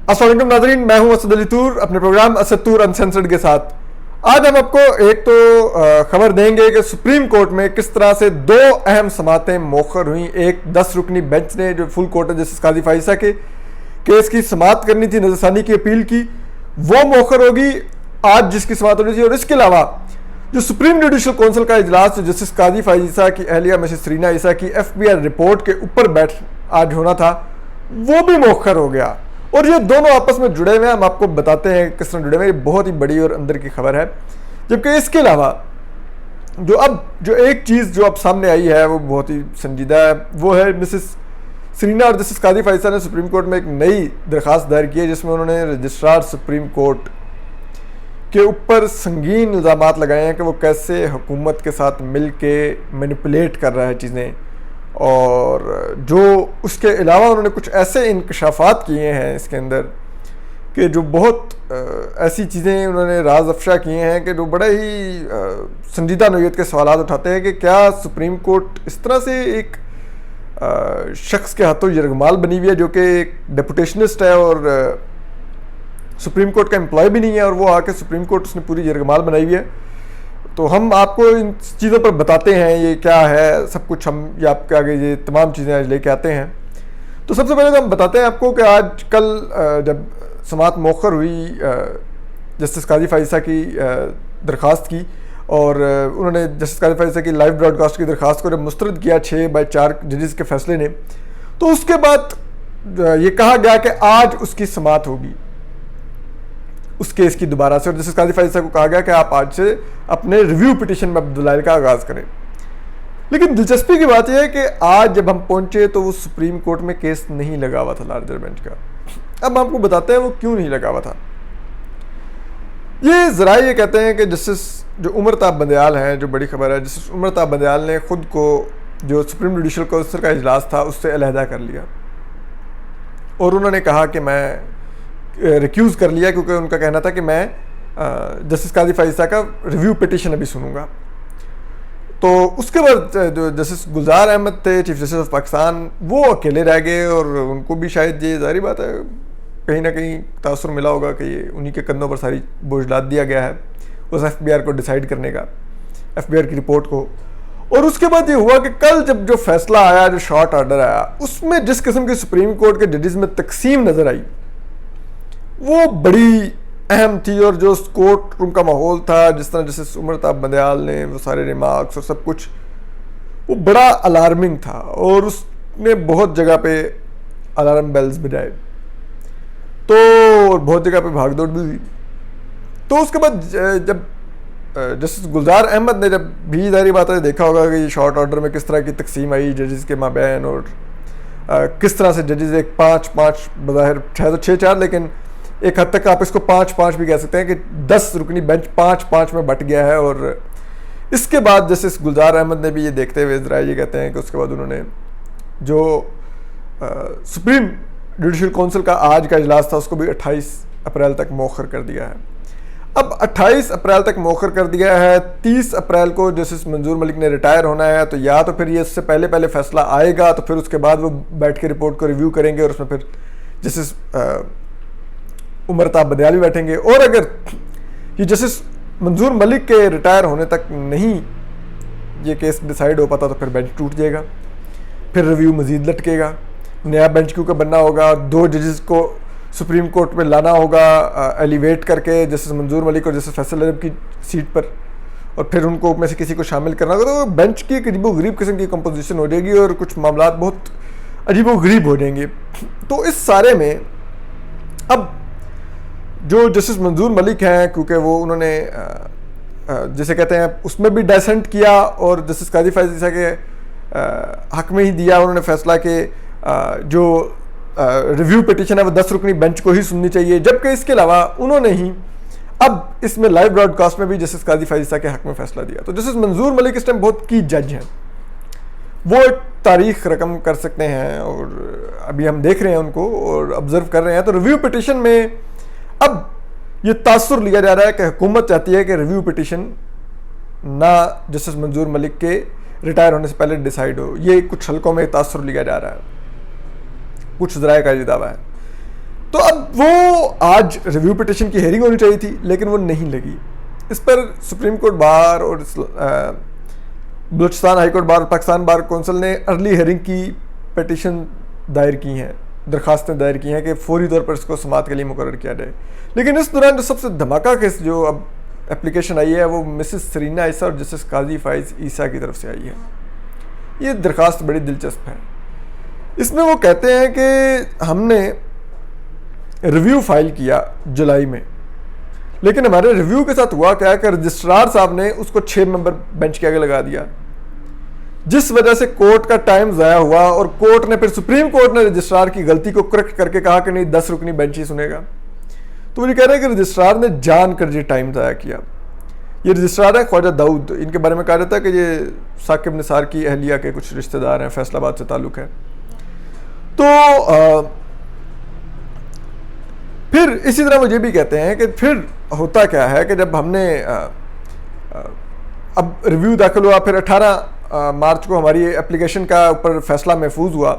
अस्सलाम वालेकुम नाज़रीन, मैं हूं असद अली तूर अपने प्रोग्राम असद तूर अनसेंसर्ड के साथ। आज हम आपको एक तो खबर देंगे कि सुप्रीम कोर्ट में किस तरह से दो अहम समातें मौखर हुई। एक 10 रुकनी बेंच ने जो फुल कोर्ट जस्टिस काजी फाइसा के केस की समात करनी थी, नजरसानी की अपील की, वो मौखर होगी आज जिसकी समात होनी थी। और इसके अलावा जो सुप्रीम जुडिशल काउंसिल का इजलास जो जस्टिस काजी फाइसा की अहलिया मिसेस सरीना ईसा की FBI रिपोर्ट के ऊपर बैठ आज होना था, वो भी मौखर हो गया। और ये दोनों आपस में जुड़े हुए हैं, हम आपको बताते हैं किस तरह जुड़े हुए हैं। बहुत ही बड़ी और अंदर की खबर है। जबकि इसके अलावा जो एक चीज़ जो अब सामने आई है वो बहुत ही संजीदा है, वो है मिसेस सरीना और जस्टिस काजी फाइसा ने सुप्रीम कोर्ट में एक नई दरख्वास्त दायर की है, जिसमें उन्होंने रजिस्ट्रार सुप्रीम कोर्ट के ऊपर संगीन इल्ज़ामात लगाए हैं कि वो कैसे हुकूमत के साथ मिल के मैनिपुलेट कर रहा है चीज़ें। और जो उसके अलावा उन्होंने कुछ ऐसे इंकशाफात किए हैं इसके अंदर कि जो बहुत ऐसी चीज़ें उन्होंने राज अफशा किए हैं कि जो बड़े ही संजीदा नौयत के सवाल उठाते हैं कि क्या सुप्रीम कोर्ट इस तरह से एक शख्स के हाथों यरगमाल बनी हुई है जो कि एक डेपुटेशनिस्ट है और सुप्रीम कोर्ट का एम्प्लॉय भी नहीं है, और वो आके सुप्रीम कोर्ट उसने पूरी यरगमाल बनाई हुई है। तो हम आपको इन चीज़ों पर बताते हैं ये क्या है सब कुछ, हम ये आपके आगे ये तमाम चीज़ें आज लेके आते हैं। तो सबसे पहले तो हम बताते हैं आपको कि आज कल जब समात मौखर हुई जस्टिस काजी फाइसा की दरख्वास्त की, और उन्होंने जस्टिस काजी फाइसा की लाइव ब्रॉडकास्ट की दरख्वास्त को जब मुस्तरद किया 6/4 जजेस के फैसले ने, तो उसके बाद ये कहा गया कि आज उसकी समात होगी उस केस की दोबारा से। और जस्टिस काजी फाइसा को कहा गया कि आप आज से अपने रिव्यू पिटीशन में दलाइल का आगाज़ करें। लेकिन दिलचस्पी की बात यह है कि आज जब हम पहुंचे तो वो सुप्रीम कोर्ट में केस नहीं लगा हुआ था लार्जर बेंच का। अब आपको बताते हैं वो क्यों नहीं लगा हुआ था। ये ज़रा ये कहते हैं कि जस्टिस जो उमरताब बंदयाल हैं, जो बड़ी खबर है, जस्टिस उमरताब बंदयाल ने खुद को जो सुप्रीम जुडिशल काउंसिल का इजलास था उससे अलहदा कर लिया, और उन्होंने कहा कि मैं रिक्यूज़ कर लिया, क्योंकि उनका कहना था कि मैं जस्टिस काजी फाइसा का रिव्यू पिटीशन अभी सुनूंगा। तो उसके बाद जो जस्टिस गुलजार अहमद थे, चीफ जस्टिस ऑफ पाकिस्तान, वो अकेले रह गए, और उनको भी शायद ये जाहिर बात है कहीं ना कहीं तासुर मिला होगा कि ये उन्हीं के कंधों पर सारी बोझ लाद दिया गया है उस FBI को डिसाइड करने का, FBI की रिपोर्ट को। और उसके बाद ये हुआ कि कल जब जो फैसला आया, जो शॉर्ट ऑर्डर आया, उसमें जिस किस्म की सुप्रीम कोर्ट के जजेस में तकसीम नज़र आई वो बड़ी अहम थी। और जो कोर्ट रूम का माहौल था, जिस तरह जैसे उमरताब बंदयाल ने वो सारे रिमार्क्स और सब कुछ, वो बड़ा अलार्मिंग था, और उसने बहुत जगह पे अलार्म बेल्स बजाए, तो बहुत जगह पे भागदौड़ भी हुई। तो उसके बाद जब जस्टिस गुलजार अहमद ने जब भी जारी बात है देखा होगा कि ये शॉर्ट ऑर्डर में किस तरह की तकसीम आई जजेस के माबैन, और किस तरह से जजेस एक 5-5 बज़ाहिर है तो 6-4, लेकिन एक हद तक आप इसको 5-5 भी कह सकते हैं कि 10 रुकनी बेंच 5-5 में बट गया है। और इसके बाद जस्टिस गुलजार अहमद ने भी ये देखते हुए ज़रा ये कहते हैं कि उसके बाद उन्होंने जो सुप्रीम जुडिशल काउंसिल का आज का इजलास था उसको भी 28 अप्रैल तक मौखर कर दिया है। अब 28 अप्रैल तक मौखर कर दिया है। 30 अप्रैल को जस्टिस मंजूर मलिक ने रिटायर होना है, तो या तो फिर ये इससे पहले फैसला आएगा, तो फिर उसके बाद वो बैठ के रिपोर्ट को रिव्यू करेंगे, और उसमें फिर जस्टिस उमरताब बंदयाल भी बैठेंगे। और अगर ये जस्टिस मंजूर मलिक के रिटायर होने तक नहीं ये केस डिसाइड हो पाता तो फिर बेंच टूट जाएगा, फिर रिव्यू मजीद लटकेगा, नया बेंच क्यों का बनना होगा, 2 जजेस को सुप्रीम कोर्ट में लाना होगा एलिवेट करके जस्टिस मंजूर मलिक और जस्टिस फैसल अरब की सीट पर, और फिर उनको में से किसी को शामिल करना होगा। तो बेंच की एक अजीबोगरीब किस्म की कंपोजिशन हो जाएगी, और कुछ मामला बहुत अजीबोगरीब हो जाएंगे। तो इस सारे में अब जो जस्टिस मंजूर मलिक हैं, क्योंकि वो उन्होंने जैसे कहते हैं उसमें भी डाइसेंट किया, और जस्टिस काजी फाइसा के हक में ही दिया उन्होंने फैसला कि जो रिव्यू पिटीशन है वो 10 रुकनी बेंच को ही सुननी चाहिए। जबकि इसके अलावा उन्होंने ही अब इसमें लाइव ब्रॉडकास्ट में भी जस्टिस काजी फाइसा के हक में फैसला दिया। तो जस्टिस मंजूर मलिक इस टाइम बहुत की जज हैं, वो एक तारीख रकम कर सकते हैं, और अभी हम देख रहे हैं उनको और ऑब्जर्व कर रहे हैं। तो रिव्यू पिटीशन में अब ये तासुर लिया जा रहा है कि हुकूमत चाहती है कि रिव्यू पिटीशन ना जस्टिस मंजूर मलिक के रिटायर होने से पहले डिसाइड हो। ये कुछ हल्कों में तासुर लिया जा रहा है, कुछ ज़राए का ये दावा है। तो अब वो आज रिव्यू पिटिशन की हेयरिंग होनी चाहिए थी, लेकिन वो नहीं लगी। इस पर सुप्रीम कोर्ट बार और Balochistan high court bar, Pakistan bar council ने अर्ली हेयरिंग की पिटिशन दायर की हैं, दरखास्तें दायर की हैं कि फौरी तौर पर इसको समाअत के लिए मुकर्रर किया जाए। लेकिन इस दौरान जो सबसे धमाका केस जो अब एप्लीकेशन आई है वो मिसेस सरीना ईसा और जस्टिस काजी फाइज ईसा की तरफ से आई है। ये दरखास्त बड़ी दिलचस्प है। इसमें वो कहते हैं कि हमने रिव्यू फाइल किया जुलाई में, लेकिन हमारे रिव्यू के साथ हुआ क्या कि रजिस्ट्रार साहब ने उसको 6 मेंबर बेंच के आगे लगा दिया, जिस वजह से कोर्ट का टाइम ज़ाया हुआ और कोर्ट ने फिर सुप्रीम कोर्ट ने रजिस्ट्रार की गलती को करेक्ट करके कहा कि नहीं 10 रुकनी बेंच ही सुनेगा। तो वो ये कह रहे हैं कि रजिस्ट्रार ने जानकर ये टाइम ज़ाया किया। ये रजिस्ट्रार है ख्वाजा दाऊद, इनके बारे में कहा जाता है कि ये साकिब निसार की अहलिया के कुछ रिश्तेदार हैं, फैसलाबाद से ताल्लुक़ है। तो फिर इसी तरह वो ये भी कहते हैं कि फिर होता क्या है कि जब हमने अब रिव्यू दाखिल हुआ, फिर 18 मार्च को हमारी एप्लीकेशन का ऊपर फैसला महफूज हुआ,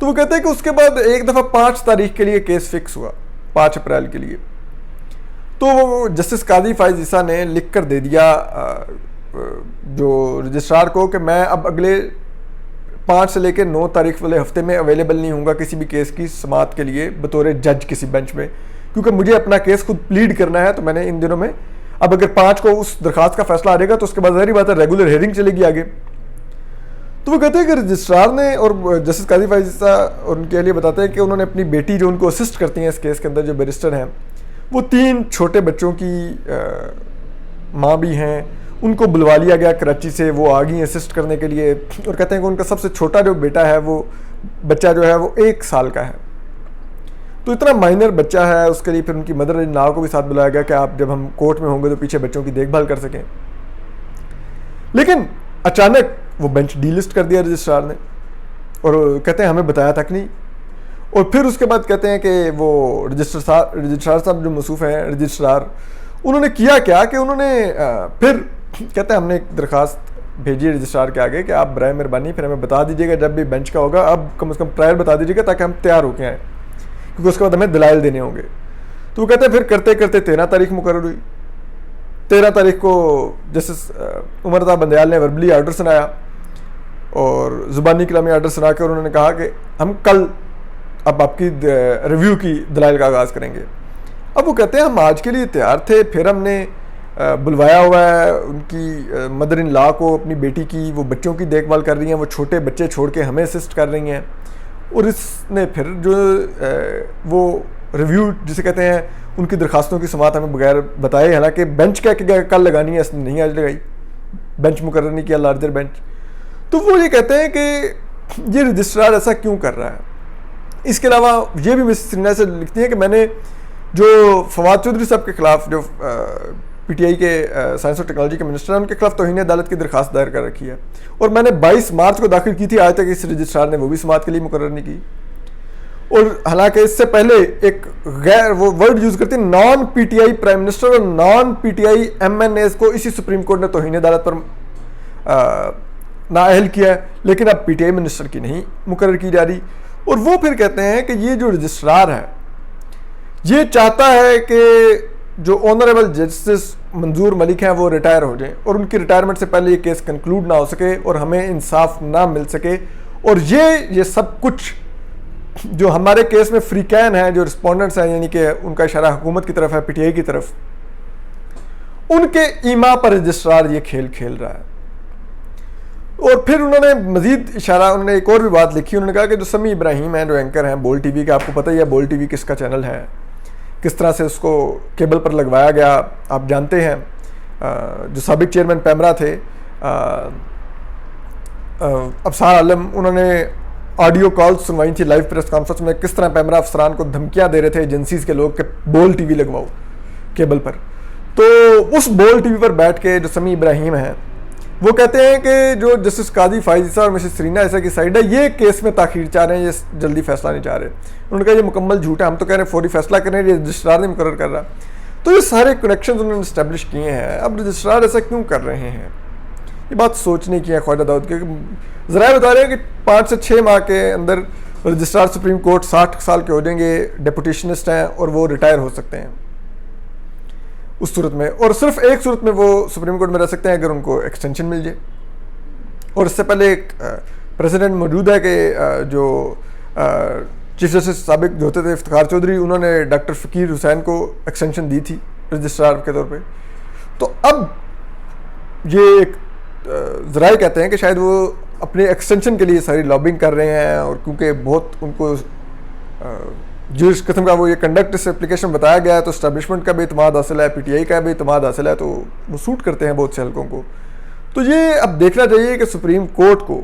तो वो कहते हैं कि उसके बाद एक दफ़ा 5 तारीख के लिए केस फिक्स हुआ, 5 अप्रैल के लिए। तो वो जस्टिस काजी फाइज ईसा ने लिख कर दे दिया जो रजिस्ट्रार को कि मैं अब अगले 5 से लेकर 9 तारीख वाले हफ्ते में अवेलेबल नहीं होऊंगा किसी भी केस की समाअत के लिए बतौर जज किसी बेंच में, क्योंकि मुझे अपना केस खुद प्लीड करना है। तो मैंने इन दिनों में अब अगर 5 को उस दरखास्त का फैसला आ जाएगा तो उसके बाद ज़ाहिर बात है रेगुलर हेयरिंग चलेगी आगे। तो वो कहते हैं कि रजिस्ट्रार ने और जस्टिस काजी फाइज ईसा और उनके लिए बताते हैं कि उन्होंने अपनी बेटी जो उनको असिस्ट करती हैं इस केस के अंदर, जो बैरिस्टर हैं, वो 3 छोटे बच्चों की माँ भी हैं, उनको बुलवा लिया गया कराची से, वो आ गई असिस्ट करने के लिए। और कहते हैं कि उनका सबसे छोटा जो बेटा है वो बच्चा जो है वो 1 साल का है। तो इतना माइनर बच्चा है, उसके लिए फिर उनकी मदर इन लॉ को भी साथ बुलाया गया कि आप जब हम कोर्ट में होंगे तो पीछे बच्चों की देखभाल कर सकें। लेकिन अचानक वो बेंच डीलिस्ट कर दिया रजिस्ट्रार ने, और कहते हैं हमें बताया तक नहीं। और फिर उसके बाद कहते हैं कि वो रजिस्ट्रार साहब जो मसूफ हैं रजिस्ट्रार, उन्होंने किया क्या कि उन्होंने फिर कहते हैं हमने एक दरखास्त भेजी रजिस्ट्रार के आगे कि आप बराए मेहरबानी फिर हमें बता दीजिएगा जब भी बेंच का होगा, अब कम से कम प्रायर बता दीजिएगा ताकि हम तैयार होके आएँ, क्योंकि उसके बाद हमें दलाइल देने होंगे। तो वो कहते हैं फिर करते करते 13 तारीख मुकर्रर हुई। 13 तारीख को जस्टिस उमर ता बंदयाल ने वर्बली आर्डर सुनाया और ज़ुबानी कलामी आर्डर सुना के उन्होंने कहा कि हम कल अब आपकी रिव्यू की दलाइल का आगाज़ करेंगे। अब वो कहते हैं हम आज के लिए तैयार थे, फिर हमने बुलवाया हुआ है उनकी मदर इन लॉ को, अपनी बेटी की, वो बच्चों की देखभाल कर रही हैं, वो छोटे बच्चे छोड़ के हमें असिस्ट कर रही हैं। और इसने फिर जो वो रिव्यू जिसे कहते हैं उनकी दरखास्तों की समाअत हमें बगैर बताए, हालांकि बेंच कह कल लगानी है, इसने नहीं आज लगाई, बेंच मुकर्रर नहीं किया, लार्जर बेंच। तो वो ये कहते हैं कि ये रजिस्ट्रार ऐसा क्यों कर रहा है। इसके अलावा ये भी मिस सरीना से लिखती हैं कि मैंने जो फवाद चौधरी साहब के खिलाफ, जो पीटीआई के साइंस और टेक्नोलॉजी के मिनिस्टर हैं, उनके खिलाफ तौहीन अदालत की दरखास्त दायर कर रखी है और मैंने 22 मार्च को दाखिल की थी, आज तक इस रजिस्ट्रार ने वो भी समाअत के लिए मुकर्रर नहीं की। और हालांकि इससे पहले एक गैर वो वर्ड यूज करते हैं नॉन पीटीआई प्राइम मिनिस्टर और नॉन पीटीआई एमएनएस को इसी सुप्रीम कोर्ट ने तौहीन अदालत पर नाअहल किया है, लेकिन अब पीटीआई मिनिस्टर की नहीं मुकर्रर की जा रही। और वो फिर कहते हैं कि ये जो रजिस्ट्रार है ये चाहता है कि जो ऑनरेबल जस्टिस मंजूर मलिक हैं वो रिटायर हो जाएं और उनकी रिटायरमेंट से पहले ये केस कंक्लूड ना हो सके और हमें इंसाफ ना मिल सके। और ये सब कुछ जो हमारे केस में फ्रीकैन है, जो रिस्पोंडेंट्स हैं, यानी कि उनका इशारा हुकूमत की तरफ है, पीटीआई की तरफ, उनके ईमा पर रजिस्ट्रार ये खेल खेल रहा है। और फिर उन्होंने मजीद इशारा, उन्होंने एक और भी बात लिखी, उन्होंने कहा कि जो समी इब्राहिम हैं, जो एंकर हैं बोल टीवी के, आपको पता ही है बोल टीवी किसका चैनल है, किस तरह से उसको केबल पर लगवाया गया, आप जानते हैं। जो साबिक चेयरमैन पैमरा थे अफसार आलम, उन्होंने ऑडियो कॉल सुनवाई थी लाइव प्रेस कॉन्फ्रेंस में, किस तरह पैमरा अफसरान को धमकियां दे रहे थे एजेंसीज के लोग कि बोल टीवी लगवाओ केबल पर। तो उस बोल टीवी पर बैठ के जो समी इब्राहिम हैं वो कहते हैं कि जो जस्टिस काजी फाइज ईसा और मिसेस सरीना ईसा की साइड है ये केस में ताखीर चाह रहे हैं, ये जल्दी फैसला नहीं चाह रहे। उन्होंने कहा ये मुकम्मल झूठ है, हम तो कह रहे हैं फौरी फैसला करें, ये रजिस्ट्रार नहीं मुकर्रर कर रहा। तो ये सारे कनेक्शन उन्होंने इस्टेब्लिश किए हैं। अब रजिस्ट्रार ऐसा क्यों कर रहे हैं, ये बात सोचने की है ख्वाजा दाऊद के। ज़रा बता रहे हैं कि 5 से 6 माह के अंदर रजिस्ट्रार सुप्रीम कोर्ट 60 साल के हो जाएंगे, डेपुटेशनिस्ट हैं और वो रिटायर हो सकते हैं उस सूरत में, और सिर्फ एक सूरत में वो सुप्रीम कोर्ट में रह सकते हैं अगर उनको एक्सटेंशन मिल जाए। और इससे पहले एक प्रेसिडेंट मौजूद है कि जो चीफ जस्टिस साबिक जो होते थे इफ्तिखार चौधरी, उन्होंने डॉक्टर फ़कीर हुसैन को एक्सटेंशन दी थी रजिस्ट्रार के तौर पे। तो अब ये एक ज़राए कहते हैं कि शायद वो अपने एक्सटेंशन के लिए सारी लॉबिंग कर रहे हैं, और क्योंकि बहुत उनको जिस किस्म का वो ये कंडक्ट इस एप्लीकेशन बताया गया है, तो स्टैब्लिशमेंट का भी इत्मीनान हासिल है, PTI का भी इत्मीनान हासिल है, तो वो सूट करते हैं बहुत से हल्कों को। तो ये अब देखना चाहिए कि सुप्रीम कोर्ट को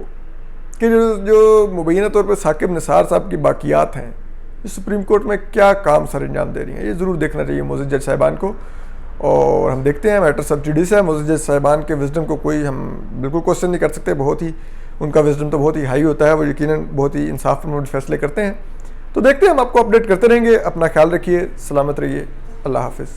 कि जो मुबैना तौर पर साकिब निसार साहब की बाकियात हैं, ये सुप्रीम कोर्ट में क्या काम सर अंजाम दे रही हैं, ये ज़रूर देखना चाहिए मोअज़्ज़ज़ जज साहिबान को। और हम देखते हैं मैटर सब जुडिस है, मोअज़्ज़ज़ जज साहिबान के विजडम को कोई हम बिल्कुल क्वेश्चन नहीं कर सकते, बहुत ही उनका विजडम तो बहुत ही हाई होता है, वो यकीनन बहुत ही इंसाफ पर फैसले करते हैं। तो देखते हैं, हम आपको अपडेट करते रहेंगे। अपना ख्याल रखिए, सलामत रहिए, अल्लाह हाफिज़।